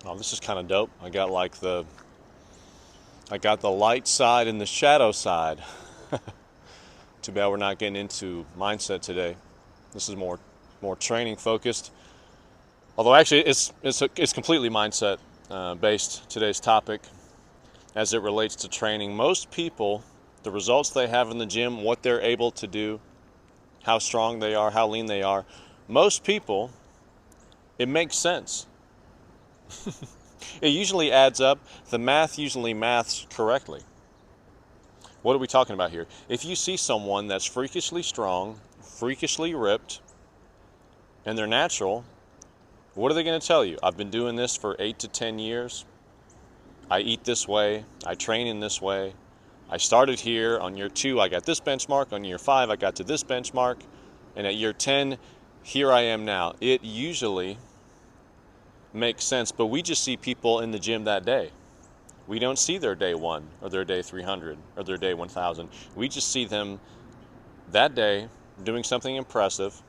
Oh, this is kind of dope. I got the light side and the shadow side. Too bad we're not getting into mindset today. This is more training focused. Although actually it's completely mindset based today's topic as it relates to training. Most people, the results they have in the gym, what they're able to do, how strong they are, how lean they are, most people, it makes sense. It usually adds up. The math usually maths correctly. What are we talking about here? If you see someone that's freakishly strong, freakishly ripped, and they're natural, what are they going to tell you? I've been doing this for 8 to 10 years. I eat this way. I train in this way. I started here. On year 2, I got this benchmark. On year 5, I got to this benchmark. And at year 10, here I am now. It usually makes sense, but we just see people in the gym that day. We don't see their day 1 or their day 300 or their day 1000. We just see them that day doing something impressive.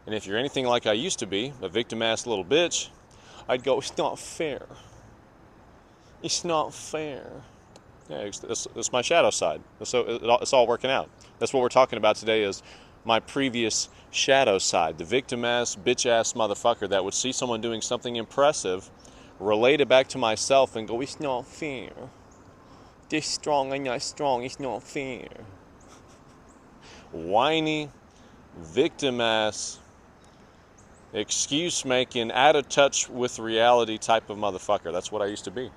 And if you're anything like I used to be, a victim-ass little bitch, I'd go, it's not fair. It's not fair. Yeah, that's my shadow side. So it's all working out. That's what we're talking about today is my previous shadow side, the victim-ass, bitch-ass motherfucker that would see someone doing something impressive, relate it back to myself and go, it's not fair. They're strong, I'm not strong, it's not fair. Whiny, victim-ass, excuse-making, out of touch with reality type of motherfucker. That's what I used to be.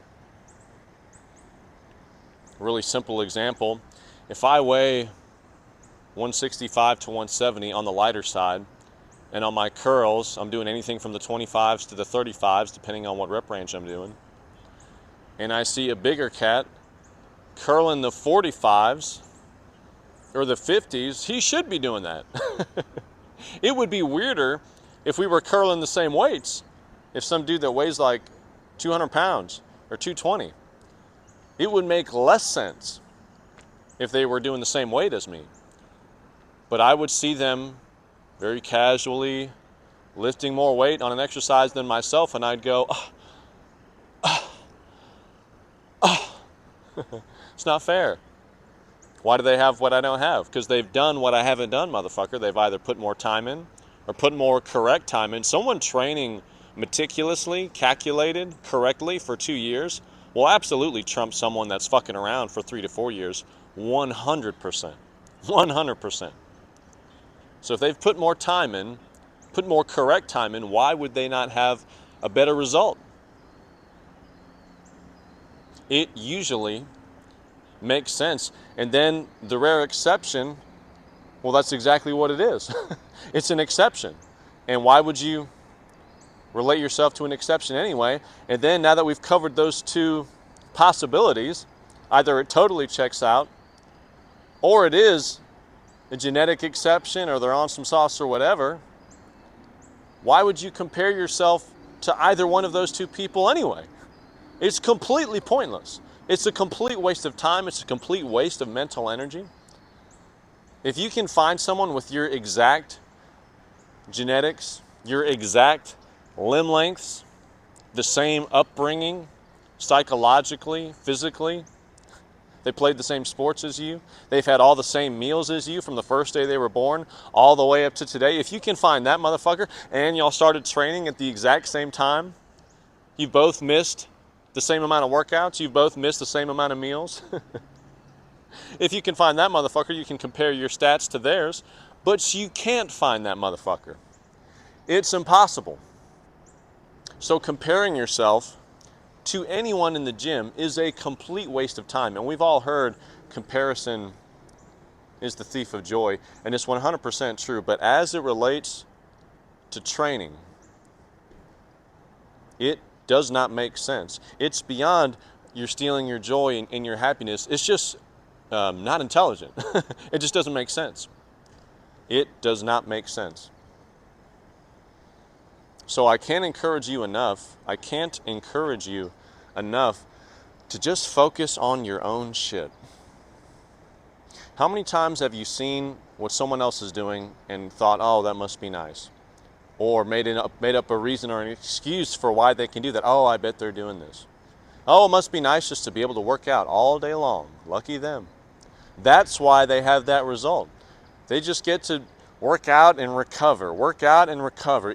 Really simple example. If I weigh 165 to 170 on the lighter side, and on my curls, I'm doing anything from the 25s to the 35s, depending on what rep range I'm doing, and I see a bigger cat curling the 45s or the 50s, he should be doing that. It would be weirder if we were curling the same weights. If some dude that weighs like 200 pounds or 220, it would make less sense if they were doing the same weight as me. But I would see them very casually lifting more weight on an exercise than myself, and I'd go, it's not fair. Why do they have what I don't have? Because they've done what I haven't done, motherfucker. They've either put more time in or put more correct time in. Someone training meticulously, calculated, correctly for 2 years will absolutely trump someone that's fucking around for 3 to 4 years 100%. 100%. So if they've put more time in, put more correct time in, why would they not have a better result? It usually makes sense. And then the rare exception, well, that's exactly what it is. It's an exception. And why would you relate yourself to an exception anyway? And then now that we've covered those two possibilities, either it totally checks out or it is a genetic exception or they're on some sauce or whatever. Why would you compare yourself to either one of those two people anyway? It's completely pointless. It's a complete waste of time. It's a complete waste of mental energy. If you can find someone with your exact genetics, your exact limb lengths, the same upbringing, psychologically, physically, they played the same sports as you, they've had all the same meals as you from the first day they were born all the way up to today, if you can find that motherfucker and y'all started training at the exact same time, you've both missed the same amount of workouts, you've both missed the same amount of meals. If you can find that motherfucker, you can compare your stats to theirs, but you can't find that motherfucker. It's impossible. So comparing yourself to anyone in the gym is a complete waste of time. And we've all heard comparison is the thief of joy, and it's 100% true. But as it relates to training, it does not make sense. It's beyond you're stealing your joy and your happiness. It's just not intelligent. It just doesn't make sense. It does not make sense. So I can't encourage you enough. I can't encourage you enough to just focus on your own shit. How many times have you seen what someone else is doing and thought, oh, that must be nice? or made up a reason or an excuse for why they can do that. Oh, I bet they're doing this. Oh, it must be nice just to be able to work out all day long. Lucky them. That's why they have that result. They just get to work out and recover,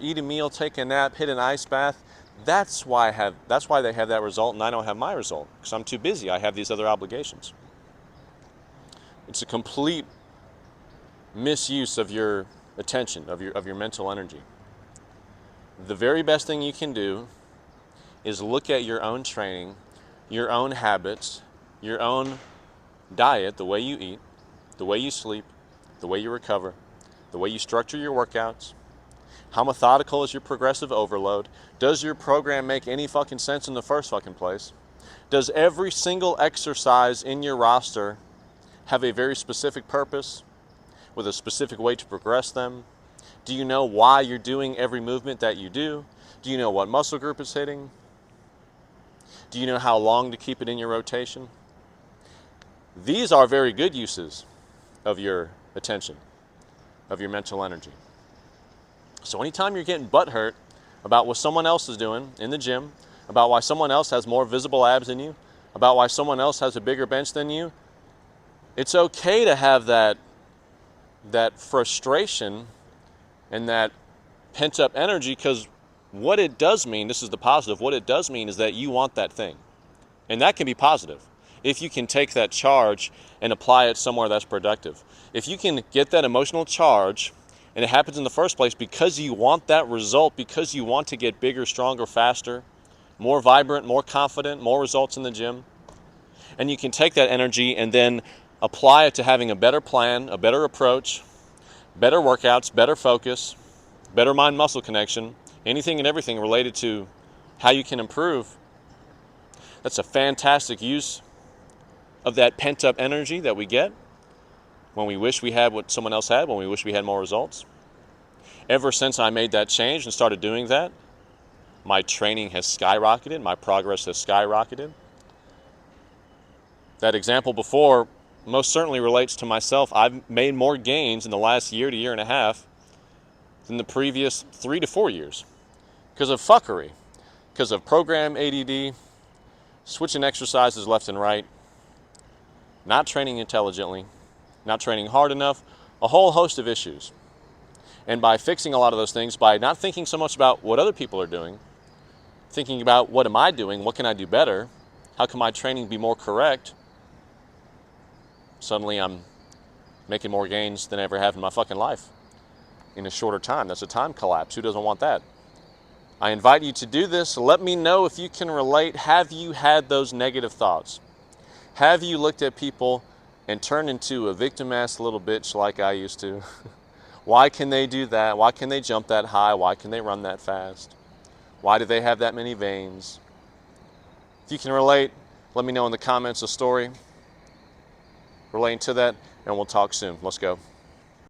eat a meal, take a nap, hit an ice bath. That's why they have that result, and I don't have my result because I'm too busy. I have these other obligations. It's a complete misuse of your attention, of your mental energy. The very best thing you can do is look at your own training, your own habits, your own diet, the way you eat, the way you sleep, the way you recover, the way you structure your workouts. How methodical is your progressive overload? Does your program make any fucking sense in the first fucking place? Does every single exercise in your roster have a very specific purpose with a specific way to progress them? Do you know why you're doing every movement that you do? Do you know what muscle group is hitting? Do you know how long to keep it in your rotation? These are very good uses of your attention, of your mental energy. So anytime you're getting butthurt about what someone else is doing in the gym, about why someone else has more visible abs than you, about why someone else has a bigger bench than you, it's okay to have that frustration and that pent-up energy, because what it does mean, this is the positive, what it does mean is that you want that thing. And that can be positive if you can take that charge and apply it somewhere that's productive. If you can get that emotional charge, and it happens in the first place because you want that result, because you want to get bigger, stronger, faster, more vibrant, more confident, more results in the gym, and you can take that energy and then apply it to having a better plan, a better approach, better workouts, better focus, better mind-muscle connection, anything and everything related to how you can improve. That's a fantastic use of that pent-up energy that we get when we wish we had what someone else had, when we wish we had more results. Ever since I made that change and started doing that, my training has skyrocketed, my progress has skyrocketed. That example before most certainly relates to myself. I've made more gains in the last year to year and a half than the previous 3 to 4 years because of fuckery, because of program ADD, switching exercises left and right, not training intelligently, not training hard enough, a whole host of issues. And by fixing a lot of those things, by not thinking so much about what other people are doing, thinking about what am I doing, what can I do better, how can my training be more correct, suddenly I'm making more gains than I ever have in my fucking life in a shorter time. That's a time collapse. Who doesn't want that? I invite you to do this. Let me know if you can relate. Have you had those negative thoughts? Have you looked at people and turned into a victim-ass little bitch like I used to? Why can they do that? Why can they jump that high? Why can they run that fast? Why do they have that many veins? If you can relate, let me know in the comments a story relating to that, and we'll talk soon. Let's go.